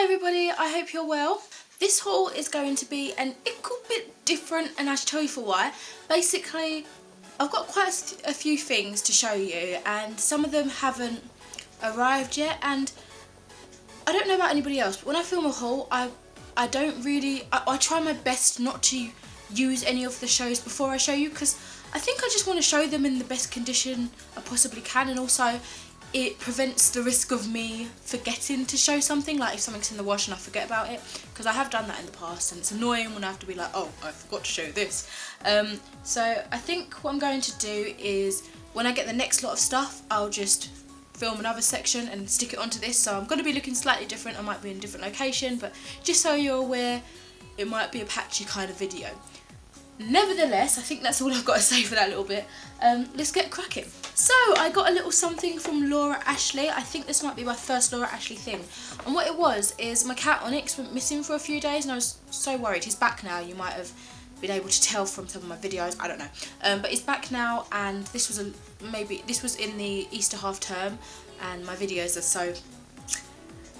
Hi everybody, I hope you're well. This haul is going to be a little bit different and I should tell you for why. Basically, I've got quite a few things to show you and some of them haven't arrived yet, and I don't know about anybody else, but when I film a haul, I try my best not to use any of the shows before I show you, because I think I just want to show them in the best condition I possibly can, and also it prevents the risk of me forgetting to show something, like if something's in the wash and I forget about it, because I have done that in the past and it's annoying when I have to be like, oh, I forgot to show this. So I think what I'm going to do is when I get the next lot of stuff, I'll just film another section and stick it onto this. So I'm going to be looking slightly different, I might be in a different location, but just so you're aware, it might be a patchy kind of video. Nevertheless, I think that's all I've got to say for that little bit. Let's get cracking. So, I got a little something from Laura Ashley. I think this might be my first Laura Ashley thing. And what it was is my cat Onyx went missing for a few days and I was so worried. He's back now, you might have been able to tell from some of my videos, I don't know. But he's back now, and this was in the Easter half term, and my videos are so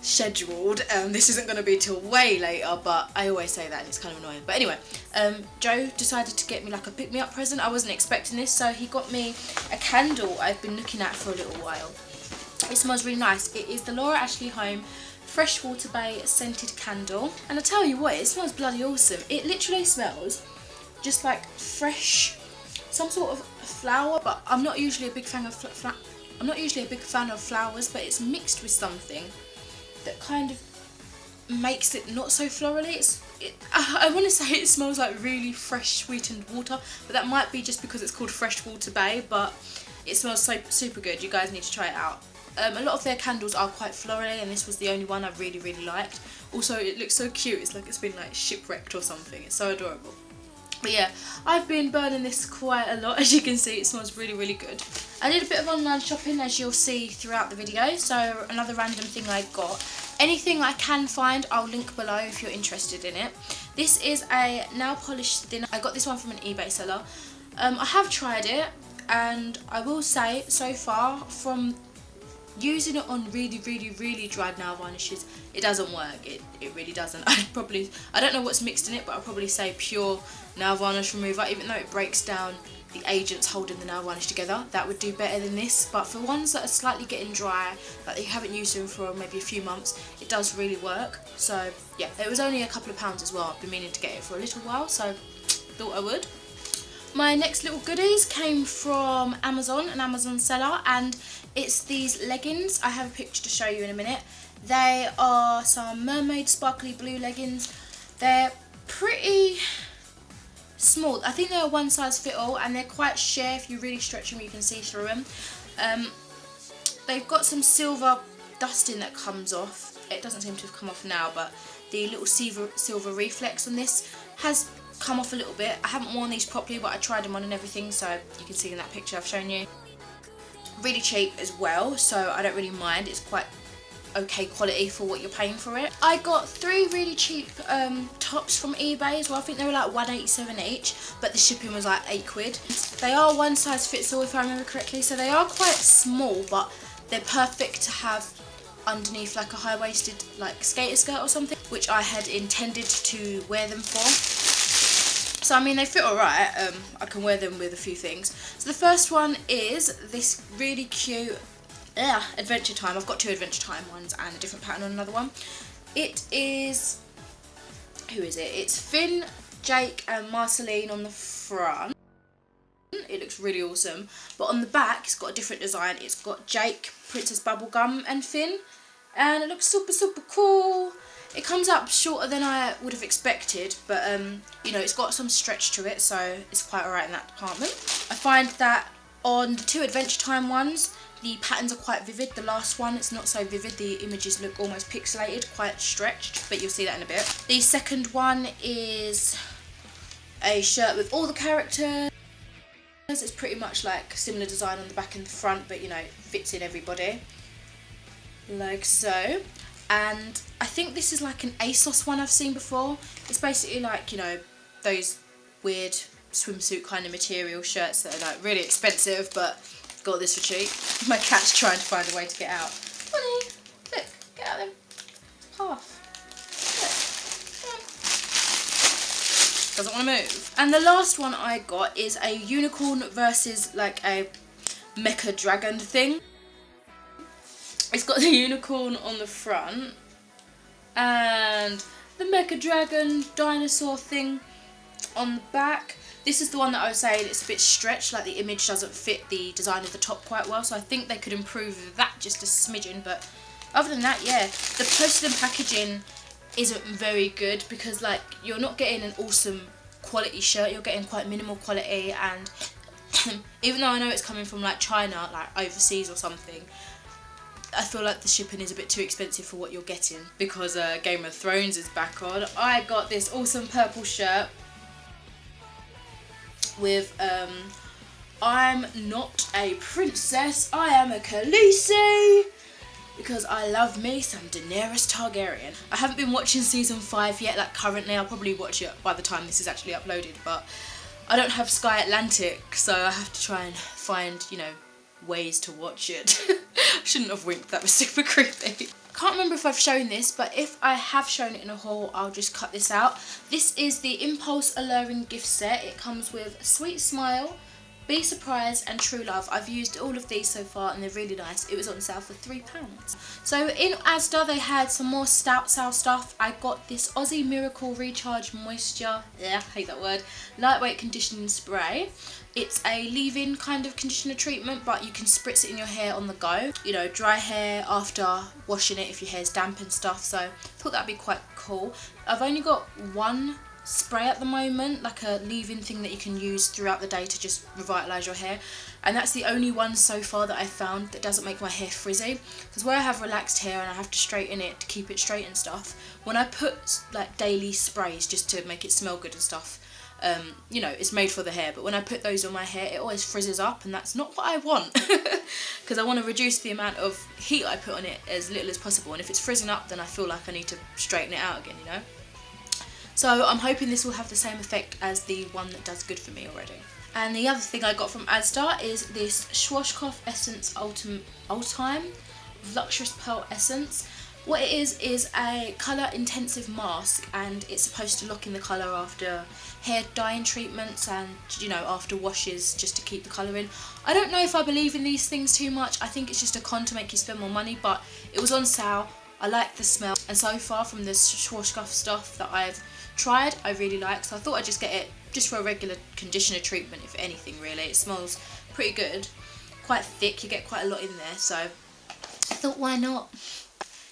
scheduled. This isn't going to be till way later, but I always say that and it's kind of annoying. But anyway, Joe decided to get me like a pick-me-up present. I wasn't expecting this, so he got me a candle I've been looking at for a little while. It smells really nice. It is the Laura Ashley Home Freshwater Bay Scented Candle, and I tell you what, it smells bloody awesome. It literally smells just like fresh, some sort of flower, but I'm not usually a big fan of flowers, but it's mixed with something that kind of makes it not so florally. I want to say it smells like really fresh sweetened water, but that might be just because it's called Freshwater Bay, but it smells so super good. You guys need to try it out. A lot of their candles are quite florally, and this was the only one I really liked. Also, it looks so cute. It's like it's been like shipwrecked or something. It's so adorable. But yeah, I've been burning this quite a lot. As you can see, it smells really good. I did a bit of online shopping, as you'll see throughout the video, so another random thing I got. Anything I can find, I'll link below if you're interested in it. This is a nail polish thinner. I got this one from an eBay seller. I have tried it, and I will say, so far, from using it on really dried nail varnishes, it doesn't work. It really doesn't. I don't know what's mixed in it, but I'll probably say pure nail varnish remover, even though it breaks down the agents holding the nail varnish together. That would do better than this, but for ones that are slightly getting dry, that you haven't used them for maybe a few months, it does really work. So yeah, it was only a couple of pounds as well. I've been meaning to get it for a little while, so thought I would. My next little goodies came from Amazon, an Amazon seller, and it's these leggings. I have a picture to show you in a minute. They are some mermaid sparkly blue leggings. They're pretty small. I think they're a one size fit all, and they're quite sheer. If you really stretch them, you can see through them. They've got some silver dusting that comes off. It doesn't seem to have come off now, but the little silver reflex on this has come off a little bit. I haven't worn these properly, but I tried them on and everything, so you can see in that picture I've shown you. Really cheap as well, so I don't really mind. It's quite okay quality for what you're paying for it. I got 3 really cheap tops from eBay as well. I think they were like £1.87 each, but the shipping was like £8. They are one size fits all if I remember correctly, so they are quite small, but they're perfect to have underneath like a high-waisted like skater skirt or something, which I had intended to wear them for. So I mean, they fit alright. I can wear them with a few things. So the first one is this really cute Adventure Time. I've got 2 Adventure Time ones and a different pattern on another one. It is, who is it? It's Finn, Jake and Marceline on the front. It looks really awesome. But on the back, it's got a different design. It's got Jake, Princess Bubblegum and Finn. And it looks super cool. It comes up shorter than I would have expected, but you know, it's got some stretch to it, so it's quite alright in that department. I find that on the 2 Adventure Time ones, the patterns are quite vivid. The last one, it's not so vivid. The images look almost pixelated, quite stretched, but you'll see that in a bit. The second one is a shirt with all the characters. It's pretty much like similar design on the back and the front, but you know, it fits in everybody. Like so. And I think this is like an ASOS one I've seen before. It's basically like, you know, those weird swimsuit kind of material shirts that are like really expensive, but got this for cheap. My cat's trying to find a way to get out. Honey, look, get out of them. Half. doesn't want to move. And the last one I got is a unicorn versus like a mecha dragon thing. It's got the unicorn on the front and the mecha dragon dinosaur thing on the back. This is the one that I was saying it's a bit stretched, like the image doesn't fit the design of the top quite well, so I think they could improve that just a smidgen. But other than that, yeah, the postage and packaging isn't very good, because like you're not getting an awesome quality shirt, you're getting quite minimal quality, and even though I know it's coming from like China, like overseas or something, I feel like the shipping is a bit too expensive for what you're getting, because Game of Thrones is back on. I got this awesome purple shirt with I'm not a princess, I am a Khaleesi, because I love me some Daenerys Targaryen. I haven't been watching season 5 yet, like currently. I'll probably watch it by the time this is actually uploaded, but I don't have Sky Atlantic, so I have to try and find, you know, ways to watch it. I shouldn't have winked, that was super creepy. Can't remember if I've shown this, but if I have shown it in a haul, I'll just cut this out. This is the Impulse Alluring gift set. It comes with Sweet Smile, Be Surprised and True Love. I've used all of these so far and they're really nice. It was on sale for £3. So in Asda they had some more stout sale stuff. I got this Aussie Miracle Recharge Moisture, I hate that word, lightweight conditioning spray. It's a leave-in kind of conditioner treatment, but you can spritz it in your hair on the go. You know, dry hair after washing it if your hair's damp and stuff, so I thought that'd be quite cool. I've only got one spray at the moment, like a leave-in thing that you can use throughout the day to just revitalise your hair, and that's the only one so far that I've found that doesn't make my hair frizzy, because where I have relaxed hair and I have to straighten it to keep it straight and stuff, when I put like daily sprays just to make it smell good and stuff, you know, it's made for the hair, but when I put those on my hair it always frizzes up, and that's not what I want, because I want to reduce the amount of heat I put on it as little as possible, and if it's frizzing up then I feel like I need to straighten it out again, you know. So I'm hoping this will have the same effect as the one that does good for me already. And the other thing I got from Asda is this Schwarzkopf Essence Ultime Luxurious Pearl Essence. What it is a colour intensive mask, and it's supposed to lock in the colour after hair dyeing treatments and, you know, after washes, just to keep the colour in. I don't know if I believe in these things too much. I think it's just a con to make you spend more money, but it was on sale. I like the smell, and so far from the Schwarzkopf stuff that I've tried, I really like, so I thought I'd just get it just for a regular conditioner treatment, if anything really. It smells pretty good, quite thick, you get quite a lot in there, so I thought why not.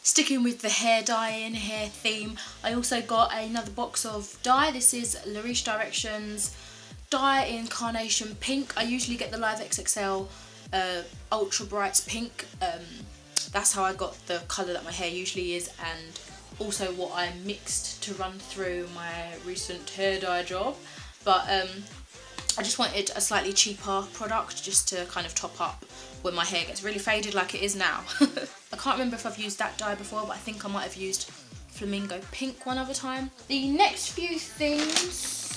Sticking with the hair dyeing, hair theme, I also got another box of dye. This is La Riche Directions dye in Carnation Pink. I usually get the Live XXL Ultra Brights Pink. That's how I got the colour that my hair usually is, and also what I mixed to run through my recent hair dye job. But I just wanted a slightly cheaper product just to kind of top up when my hair gets really faded like it is now. I can't remember if I've used that dye before, but I think I might have used Flamingo Pink one other time. The next few things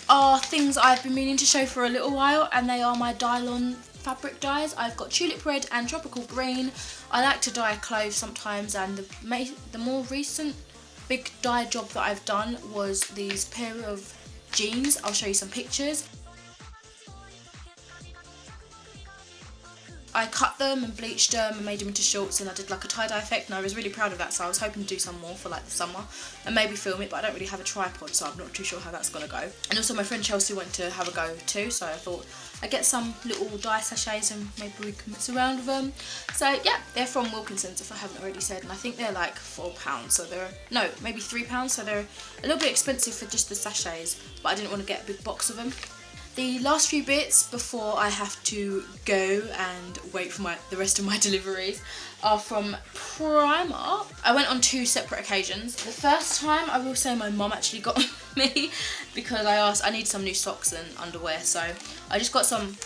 are things I've been meaning to show for a little while, and they are my Dylon fabric dyes. I've got Tulip Red and Tropical Green. I like to dye clothes sometimes, and the more recent big dye job that I've done was these pair of jeans. I'll show you some pictures. I cut them and bleached them and made them into shorts, and I did like a tie-dye effect, and I was really proud of that, so I was hoping to do some more for like the summer and maybe film it, but I don't really have a tripod, so I'm not too sure how that's going to go. And also my friend Chelsea went to have a go too, so I thought I'd get some little dye sachets and maybe we can mess around with them. So yeah, they're from Wilkinson's if I haven't already said, and I think they're like £4, so they're, no, maybe £3, so they're a little bit expensive for just the sachets, but I didn't want to get a big box of them. The last few bits before I have to go and wait for the rest of my deliveries are from Primark. I went on 2 separate occasions. The first time, I will say my mum actually got me because I asked, I need some new socks and underwear, so I just got some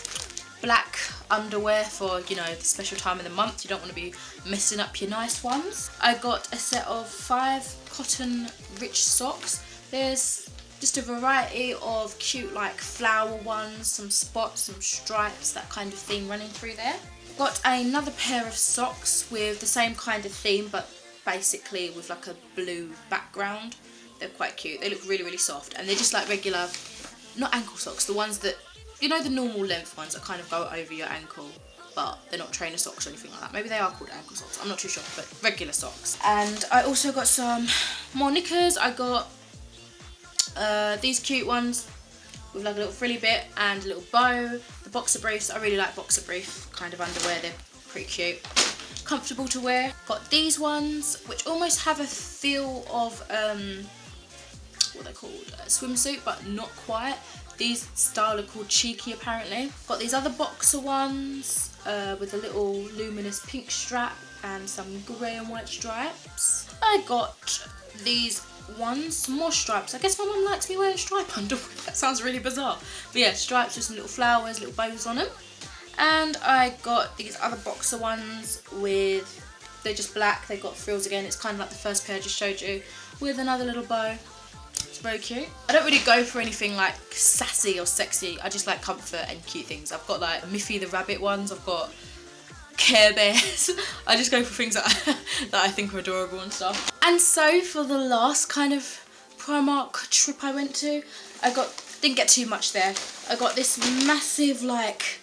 black underwear for, you know, the special time of the month. You don't want to be messing up your nice ones. I got a set of 5 cotton rich socks. There's just a variety of cute like flower ones, some spots, some stripes, that kind of theme running through there. Got another pair of socks with the same kind of theme, but basically with like a blue background. They're quite cute. They look really, really soft, and they're just like regular, not ankle socks, the ones that, you know, the normal length ones that kind of go over your ankle, but they're not trainer socks or anything like that. Maybe they are called ankle socks, I'm not too sure, but regular socks. And I also got some more knickers. I got these cute ones with like a little frilly bit and a little bow. The boxer briefs, I really like boxer brief kind of underwear, they're pretty cute, comfortable to wear. Got these ones which almost have a feel of what they're called, a swimsuit, but not quite. These style are called cheeky apparently. Got these other boxer ones with a little luminous pink strap and some grey and white stripes. I got these ones, some more stripes. I guess my mum likes me wearing stripe underwear. That sounds really bizarre. But yeah, stripes with some little flowers, little bows on them. And I got these other boxer ones with, they're just black, they've got frills again. It's kind of like the first pair I just showed you, with another little bow. It's very cute. I don't really go for anything like sassy or sexy. I just like comfort and cute things. I've got like Miffy the rabbit ones, I've got Care Bears. I just go for things that I think are adorable and stuff. And so for the last kind of Primark trip I went to, didn't get too much there. I got this massive like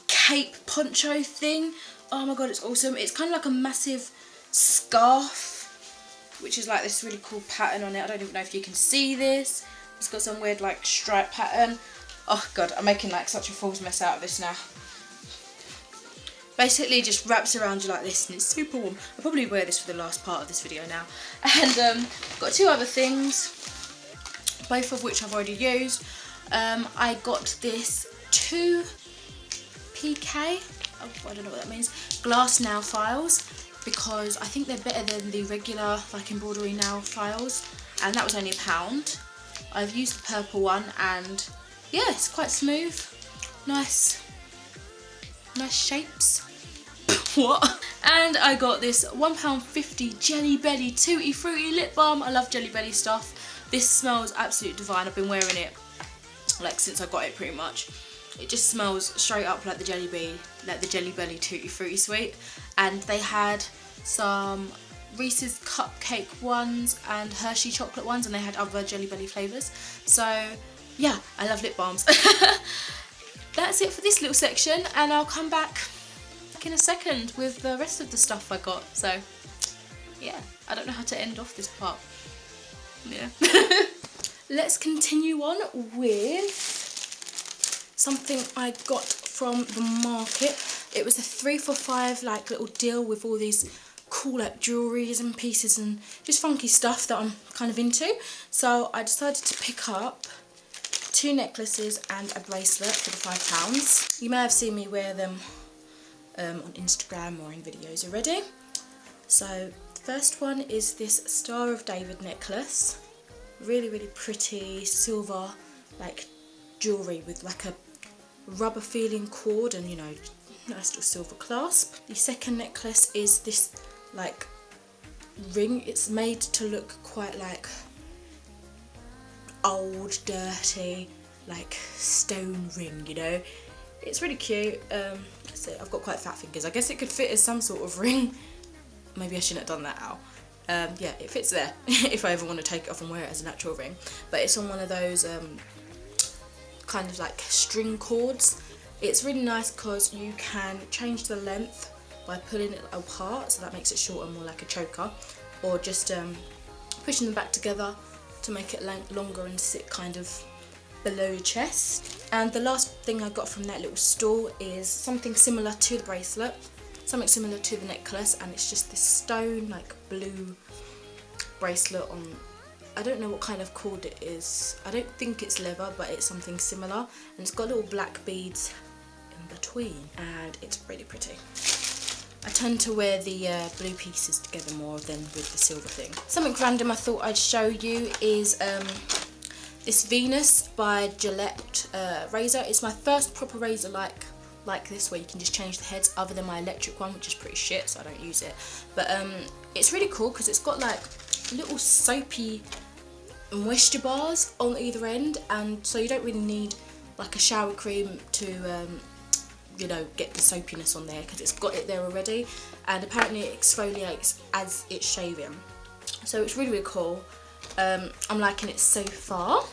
cape poncho thing. Oh my god, it's awesome. It's kind of like a massive scarf, which is like this really cool pattern on it. I don't even know if you can see this. It's got some weird like stripe pattern. Oh god, I'm making like such a fool's mess out of this now. Basically just wraps around you like this and it's super warm. I'll probably wear this for the last part of this video now. And got two other things, both of which I've already used. I got this 2PK, I don't know what that means, glass nail files, because I think they're better than the regular like embroidery nail files, and that was only £1. I've used the purple one and yeah, it's quite smooth, nice shapes. What? And I got this £1.50 Jelly Belly Tutti Frutti lip balm. I love Jelly Belly stuff. This smells absolutely divine. I've been wearing it like since I got it pretty much. It just smells straight up like the Jelly Belly Tutti Frutti sweet. And they had some Reese's cupcake ones and Hershey chocolate ones, and they had other Jelly Belly flavours. So yeah, I love lip balms. That's it for this little section, and I'll come back in a second with the rest of the stuff I got. So yeah, I don't know how to end off this part. Yeah. Let's continue on with something I got from the market. It was a 3 for £5 like little deal with all these cool like jewelries and pieces and just funky stuff that I'm kind of into. So I decided to pick up 2 necklaces and a bracelet for the £5. You may have seen me wear them on Instagram or in videos already. So the first one is this Star of David necklace. Really, really pretty silver like jewellery with like a rubber feeling cord and, you know, nice little silver clasp. The second necklace is this like ring. It's made to look quite like old, dirty, like stone ring, you know. It's really cute. So I've got quite fat fingers. I guess it could fit as some sort of ring. Maybe I shouldn't have done that out. Yeah, it fits there if I ever want to take it off and wear it as an actual ring. But it's on one of those kind of like string cords. It's really nice because you can change the length by pulling it apart, so that makes it shorter, more like a choker, or just pushing them back together to make it longer and sit kind of below your chest. And the last thing I got from that little store is something similar to the bracelet, something similar to the necklace, and it's just this stone like blue bracelet on, I don't know what kind of cord it is. I don't think it's leather, but it's something similar, and it's got little black beads in between, and it's really pretty. I tend to wear the blue pieces together more than with the silver thing. Something random I thought I'd show you is this Venus by Gillette razor. It's my first proper razor like this, where you can just change the heads, other than my electric one, which is pretty shit, so I don't use it. But it's really cool because it's got like little soapy moisture bars on either end, and so you don't really need like a shower cream to you know, get the soapiness on there, because it's got it there already, and apparently it exfoliates as it's shaving. So it's really, really cool. I'm liking it so far,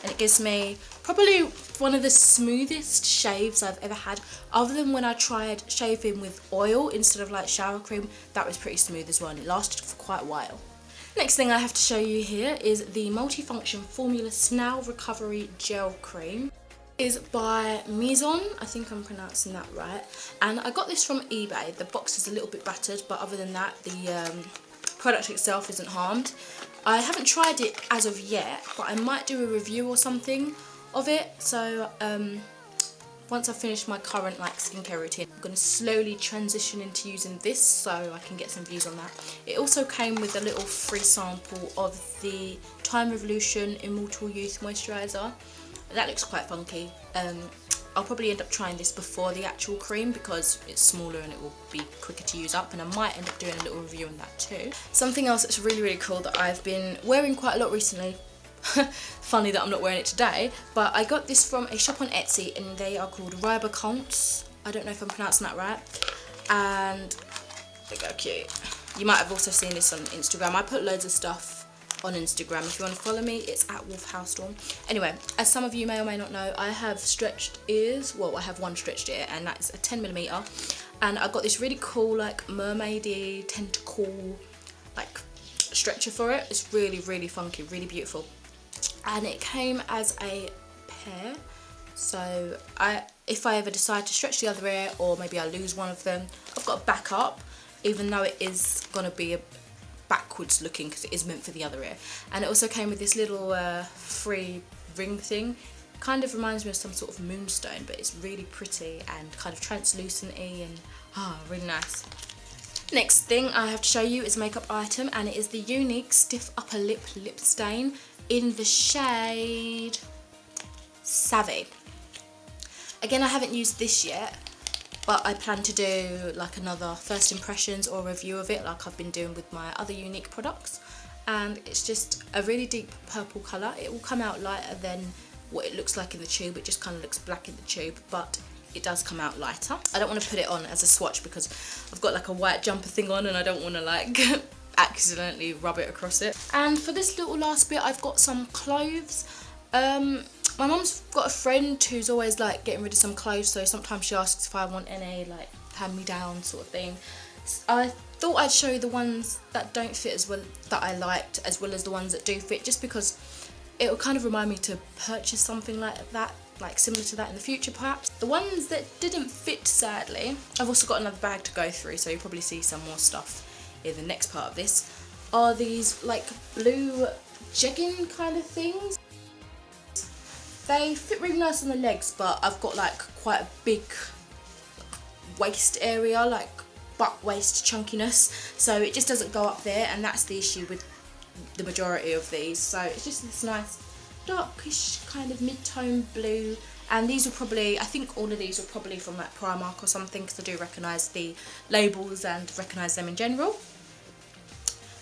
and it gives me probably one of the smoothest shaves I've ever had, other than when I tried shaving with oil instead of like shower cream. That was pretty smooth as well, and it lasted for quite a while. Next thing I have to show you here is the Multifunction Formula Snail Recovery Gel Cream. Is by Maison, I think I'm pronouncing that right, and I got this from eBay. The box is a little bit battered, but other than that the product itself isn't harmed. I haven't tried it as of yet, but I might do a review or something of it. So once I've finished my current like skincare routine, I'm going to slowly transition into using this so I can get some views on that. It also came with a little free sample of the Time Revolution Immortal Youth Moisturiser. That looks quite funky. I'll probably end up trying this before the actual cream because it's smaller and it will be quicker to use up, and I might end up doing a little review on that too. Something else that's really, really cool that I've been wearing quite a lot recently, funny that I'm not wearing it today, but I got this from a shop on Etsy and they are called Ribacons. I don't know if I'm pronouncing that right, and they go cute. You might have also seen this on Instagram. I put loads of stuff on Instagram. If you want to follow me, it's at Wolfhousestorm. Anyway, as some of you may or may not know, I have stretched ears. Well, I have one stretched ear, and that's a 10mm, and I got this really cool like mermaidy tentacle like stretcher for it. It's really, really funky, really beautiful, and it came as a pair. So if I ever decide to stretch the other ear, or maybe I lose one of them, I've got a backup, even though it is gonna be a backwards looking because it is meant for the other ear. And it also came with this little free ring thing. Kind of reminds me of some sort of moonstone, but it's really pretty and kind of translucent-y and really nice. Next thing I have to show you is a makeup item, and it is the Unique Stiff Upper Lip Lip Stain in the shade Savvy. Again, I haven't used this yet, but I plan to do like another first impressions or review of it like I've been doing with my other Unique products. And it's just a really deep purple colour. It will come out lighter than what it looks like in the tube. It just kind of looks black in the tube, but it does come out lighter. I don't want to put it on as a swatch because I've got like a white jumper thing on and I don't want to like accidentally rub it across it. And for this little last bit, I've got some cloves. My mum's got a friend who's always like getting rid of some clothes, so sometimes she asks if I want any like hand-me-down sort of thing. I thought I'd show you the ones that don't fit as well, that I liked, as well as the ones that do fit, just because it will kind of remind me to purchase something like that, like similar to that in the future perhaps. The ones that didn't fit, sadly, I've also got another bag to go through, so you'll probably see some more stuff in the next part of this, are these like blue jegging kind of things. They fit really nice on the legs, but I've got like quite a big waist area, like butt waist chunkiness, so it just doesn't go up there, and that's the issue with the majority of these. So it's just this nice darkish kind of mid-tone blue, and these are probably, I think all of these are probably from like Primark or something, because I do recognise the labels and recognise them in general.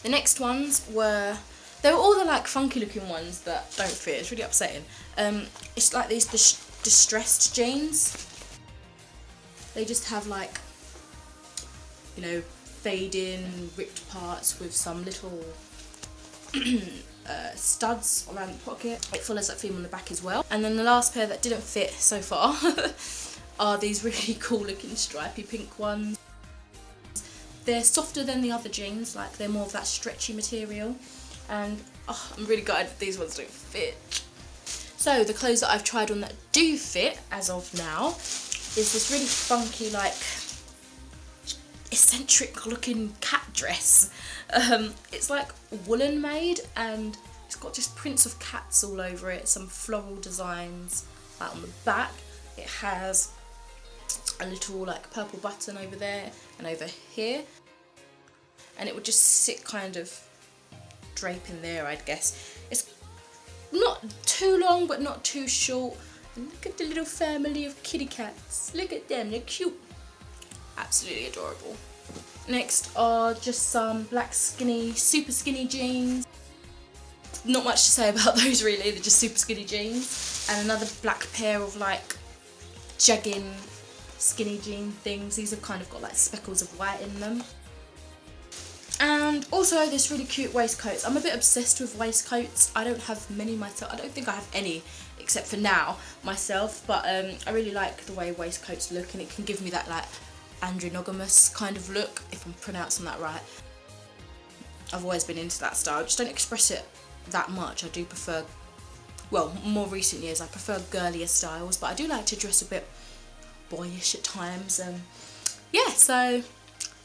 The next ones were, they were all the like funky looking ones that don't fit. It's really upsetting. It's like these distressed jeans. They just have like, you know, fading ripped parts with some little studs around the pocket. It follows that theme on the back as well. And then the last pair that didn't fit so far are these really cool looking stripy pink ones. They're softer than the other jeans, like they're more of that stretchy material. And I'm really gutted that these ones don't fit. So the clothes that I've tried on that do fit as of now is this really funky, like eccentric looking cat dress. It's like woolen made, and it's got just prints of cats all over it, some floral designs like on the back. It has a little like purple button over there and over here, and it would just sit kind of draping there, I'd guess. It's not too long but not too short, and look at the little family of kitty cats. Look at them, they're cute, absolutely adorable. Next are just some black skinny, super skinny jeans. Not much to say about those really, they're just super skinny jeans. And another black pair of like jegging skinny jean things. These have kind of got like speckles of white in them. And also this really cute waistcoats. I'm a bit obsessed with waistcoats. I don't have many myself. I don't think I have any except for now myself, but I really like the way waistcoats look, and it can give me that like androgynous kind of look, if I'm pronouncing that right. I've always been into that style. I just don't express it that much. I do prefer, well, more recent years I prefer girlier styles, but I do like to dress a bit boyish at times. Yeah, so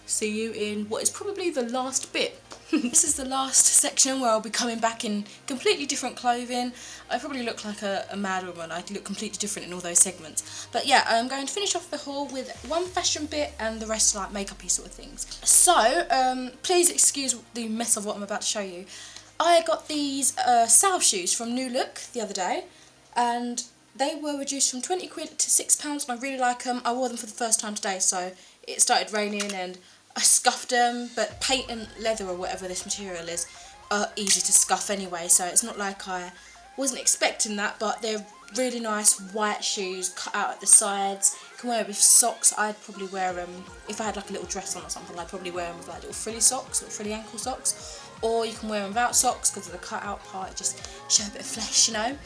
see you in what is probably the last bit. This is the last section where I'll be coming back in completely different clothing. I probably look like a mad woman. I look completely different in all those segments. But yeah, I'm going to finish off the haul with one fashion bit and the rest like makeup-y sort of things. So, please excuse the mess of what I'm about to show you. I got these sale shoes from New Look the other day, and they were reduced from 20 quid to £6, and I really like them. I wore them for the first time today, so it started raining and I scuffed them, but paint and leather or whatever this material is are easy to scuff anyway, so it's not like I wasn't expecting that, but they're really nice white shoes, cut out at the sides. You can wear them with socks. I'd probably wear them, if I had like a little dress on or something, I'd probably wear them with like little frilly socks, little frilly ankle socks. Or you can wear them without socks because of the cut out part, just show a bit of flesh, you know.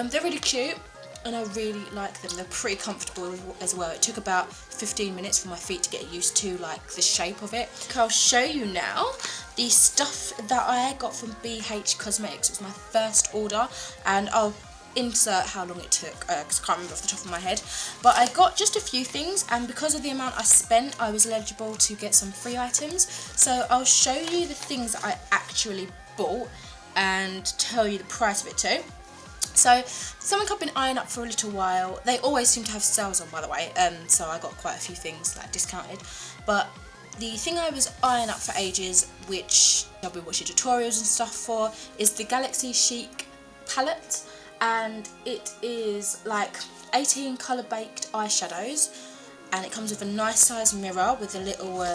They're really cute, and I really like them. They're pretty comfortable as well. It took about 15 minutes for my feet to get used to like the shape of it. I'll show you now the stuff that I got from BH Cosmetics. It was my first order, and I'll insert how long it took because I can't remember off the top of my head, but I got just a few things, and because of the amount I spent I was eligible to get some free items. So I'll show you the things that I actually bought and tell you the price of it too. So something I've been eyeing up for a little while. They always seem to have sales on, by the way, so I got quite a few things like discounted, but the thing I was eyeing up for ages, which I'll be watching tutorials and stuff for, is the Galaxy Chic palette, and it is like 18 colour baked eyeshadows, and it comes with a nice size mirror with a little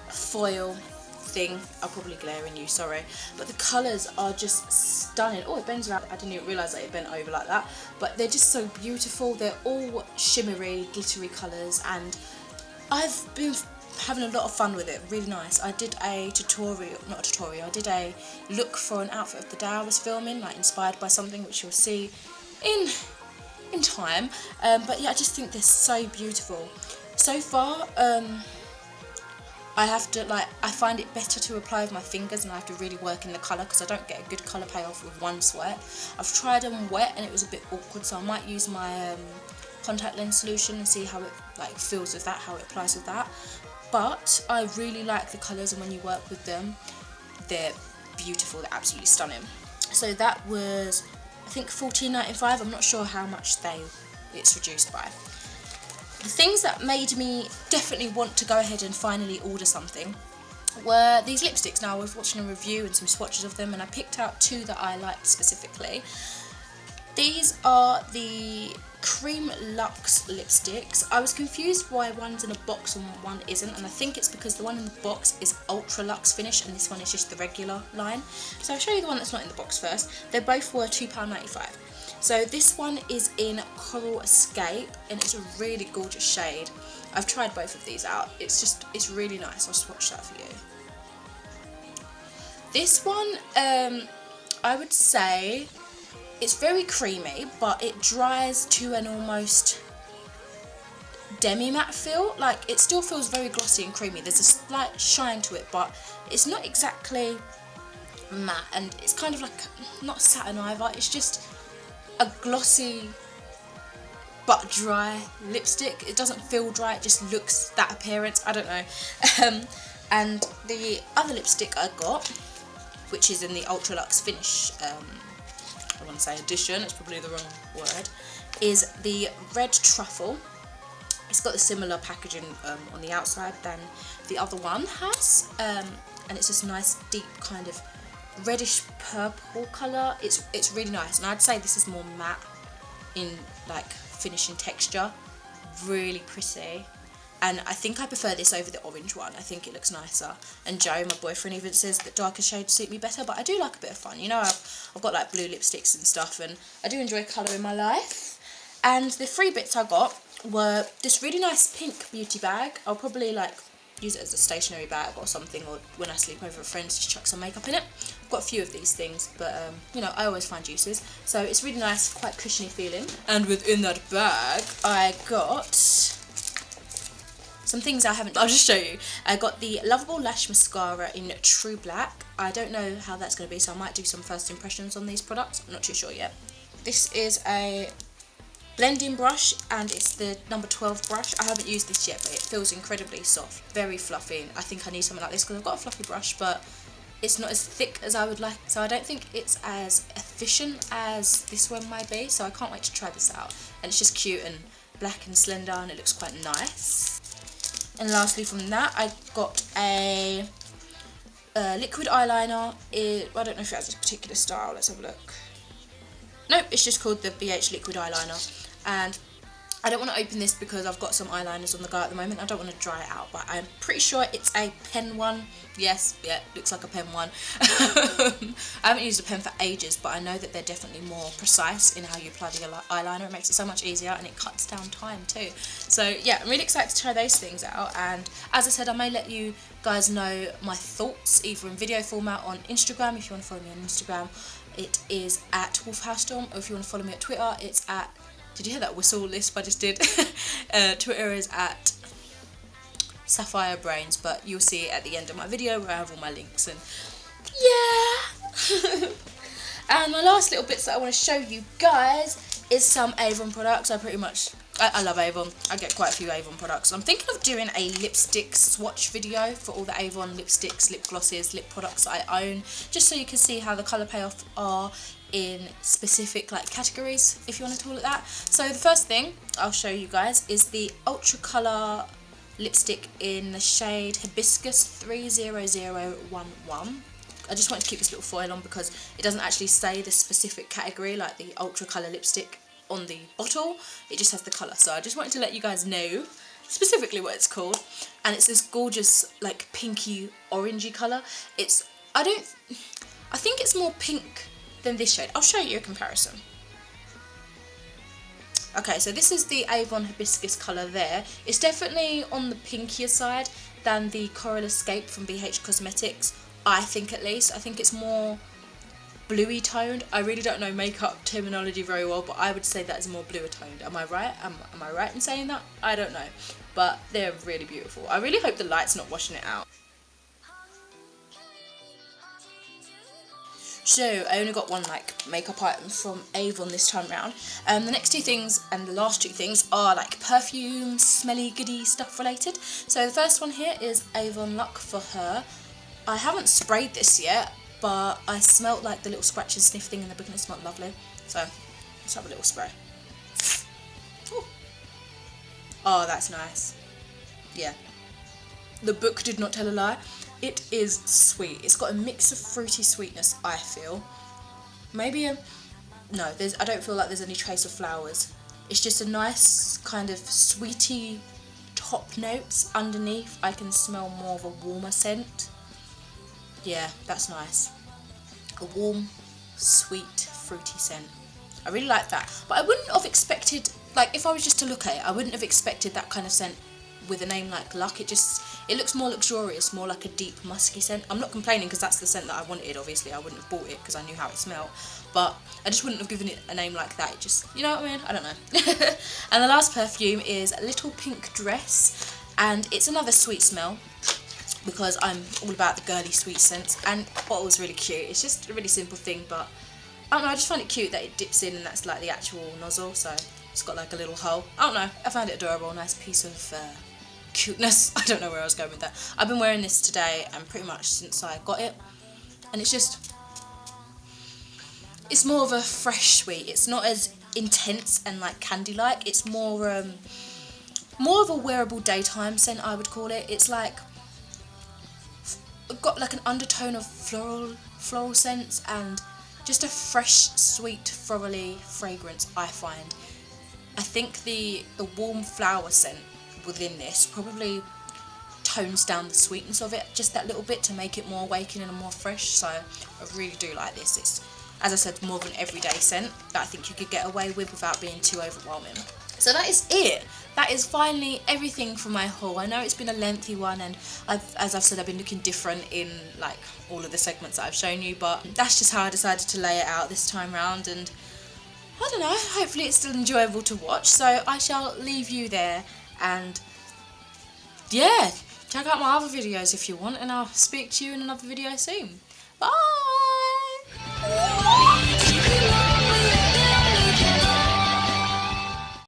foil thing. I'll probably glare in you, sorry, but the colours are just stunning. Oh, it bends around. I didn't even realise that it bent over like that, but they're just so beautiful. They're all shimmery, glittery colours, and I've been having a lot of fun with it. Really nice. I did a tutorial, not a tutorial, I did a look for an outfit of the day I was filming, like inspired by something, which you'll see in time. But yeah, I just think they're so beautiful. So far, I have to, like, I find it better to apply with my fingers, and I have to really work in the colour because I don't get a good colour payoff with one sweat. I've tried them wet and it was a bit awkward, so I might use my contact lens solution and see how it like feels with that, how it applies with that. But I really like the colours, and when you work with them, they're beautiful, they're absolutely stunning. So that was, I think, $14.95. I'm not sure how much it's reduced by. The things that made me definitely want to go ahead and finally order something were these lipsticks. Now, I was watching a review and some swatches of them, and I picked out two that I liked specifically. These are the Cream Luxe lipsticks. I was confused why one's in a box and one isn't, and I think it's because the one in the box is Ultra Luxe finish and this one is just the regular line. So I'll show you the one that's not in the box first. They both were £2.95. So this one is in Coral Escape, and it's a really gorgeous shade. I've tried both of these out. It's really nice. I'll swatch that for you. This one, I would say it's very creamy, but it dries to an almost demi-matte feel. Like, it still feels very glossy and creamy. There's a slight shine to it, but it's not exactly matte, and it's kind of like, not satin either, it's just a glossy but dry lipstick. It doesn't feel dry, it just looks that appearance, I don't know. And the other lipstick I got, which is in the Ultra Luxe Finish, I want to say edition, it's probably the wrong word, is the Red Truffle. It's got a similar packaging on the outside than the other one has, and it's this nice deep kind of reddish purple colour. It's really nice, and I'd say this is more matte in like finishing texture. Really pretty, and I think I prefer this over the orange one. I think it looks nicer, and Joe, my boyfriend, even says that darker shades suit me better, but I do like a bit of fun, you know. I've got like blue lipsticks and stuff, and I do enjoy colour in my life. And the three bits I got were this really nice pink beauty bag. I'll probably like use it as a stationery bag or something, or when I sleep over at friends, just chuck some makeup in it. I've got a few of these things, but you know, I always find uses. So it's really nice, quite cushiony feeling. And within that bag, I got some things I'll just show you. I got the Lovable Lash Mascara in True Black. I don't know how that's going to be, so I might do some first impressions on these products. I'm not too sure yet. This is a blending brush, and it's the number 12 brush. I haven't used this yet, but it feels incredibly soft, very fluffy. I think I need something like this because I've got a fluffy brush, but it's not as thick as I would like, so I don't think it's as efficient as this one might be, so I can't wait to try this out. And it's just cute and black and slender, and it looks quite nice. And lastly from that, I got a liquid eyeliner. I don't know if it has a particular style, let's have a look. Nope, it's just called the BH Liquid Eyeliner. And I don't want to open this because I've got some eyeliners on the go at the moment. I don't want to dry it out, but I'm pretty sure it's a pen one. Yes, yeah, looks like a pen one. I haven't used a pen for ages, but I know that they're definitely more precise in how you apply the eyeliner. It makes it so much easier, and it cuts down time too. So yeah, I'm really excited to try those things out. And as I said, I may let you guys know my thoughts either in video format on Instagram. If you want to follow me on Instagram, it is at WolfHouseStorm, or if you want to follow me at Twitter, it's at, did you hear that whistle lisp I just did? Twitter is at Sapphire Brains, but you'll see it at the end of my video where I have all my links. And yeah. And my last little bits that I want to show you guys is some Avon products. I love Avon. I get quite a few Avon products. I'm thinking of doing a lipstick swatch video for all the Avon lipsticks, lip glosses, lip products that I own, just so you can see how the colour payoff are in specific like categories, if you want to call it that. So the first thing I'll show you guys is the Ultra Colour lipstick in the shade Hibiscus 30011. I just wanted to keep this little foil on because it doesn't actually say the specific category like the Ultra Colour lipstick on the bottle, it just has the colour. So I just wanted to let you guys know specifically what it's called. And it's this gorgeous like pinky orangey colour. I think it's more pink than this shade. I'll show you a comparison. Okay, so this is the Avon Hibiscus colour there. It's definitely on the pinkier side than the Coral Escape from BH Cosmetics, I think at least. I think it's more bluey toned. I really don't know makeup terminology very well, but I would say that is more bluer toned. Am I right? Am I right in saying that? I don't know. But they're really beautiful. I really hope the light's not washing it out. So I only got one like makeup item from Avon this time round. The next two things and the last two things are like perfume, smelly goody stuff related. So the first one here is Avon Luck for Her. I haven't sprayed this yet, but I smelt like the little scratch and sniff thing in the book and it smelled lovely. So let's have a little spray. Ooh. Oh, that's nice. Yeah. The book did not tell a lie. It is sweet. It's got a mix of fruity sweetness, I feel. Maybe no, I don't feel like there's any trace of flowers. It's just a nice kind of sweety top notes. Underneath I can smell more of a warmer scent. Yeah, that's nice. A warm, sweet, fruity scent. I really like that. But I wouldn't have expected, like if I was just to look at it, I wouldn't have expected that kind of scent with a name like Luck. It looks more luxurious, more like a deep musky scent. I'm not complaining because that's the scent that I wanted. Obviously I wouldn't have bought it because I knew how it smelled, but I just wouldn't have given it a name like that. It just, you know what I mean? I don't know. And the last perfume is Little Pink Dress, and it's another sweet smell because I'm all about the girly sweet scents, and the bottle's really cute. It's just a really simple thing, but I don't know, I just find it cute that it dips in and that's like the actual nozzle, so it's got like a little hole. I don't know, I found it adorable, a nice piece of cuteness. I don't know where I was going with that. I've been wearing this today and pretty much since I got it, and it's more of a fresh sweet. It's not as intense and like candy-like. It's more of a wearable daytime scent, I would call it. It's like got like an undertone of floral scents and just a fresh, sweet, florally fragrance, I find. I think the warm flower scent within this probably tones down the sweetness of it just that little bit to make it more awakening and more fresh, so I really do like this. It's, as I said, more of an everyday scent that I think you could get away with without being too overwhelming. So that is it that is finally everything for my haul. I know it's been a lengthy one, and as I've said, I've been looking different in like all of the segments that I've shown you, but that's just how I decided to lay it out this time round, and I don't know, hopefully it's still enjoyable to watch. So I shall leave you there, and yeah, check out my other videos if you want, and I'll speak to you in another video soon. Bye!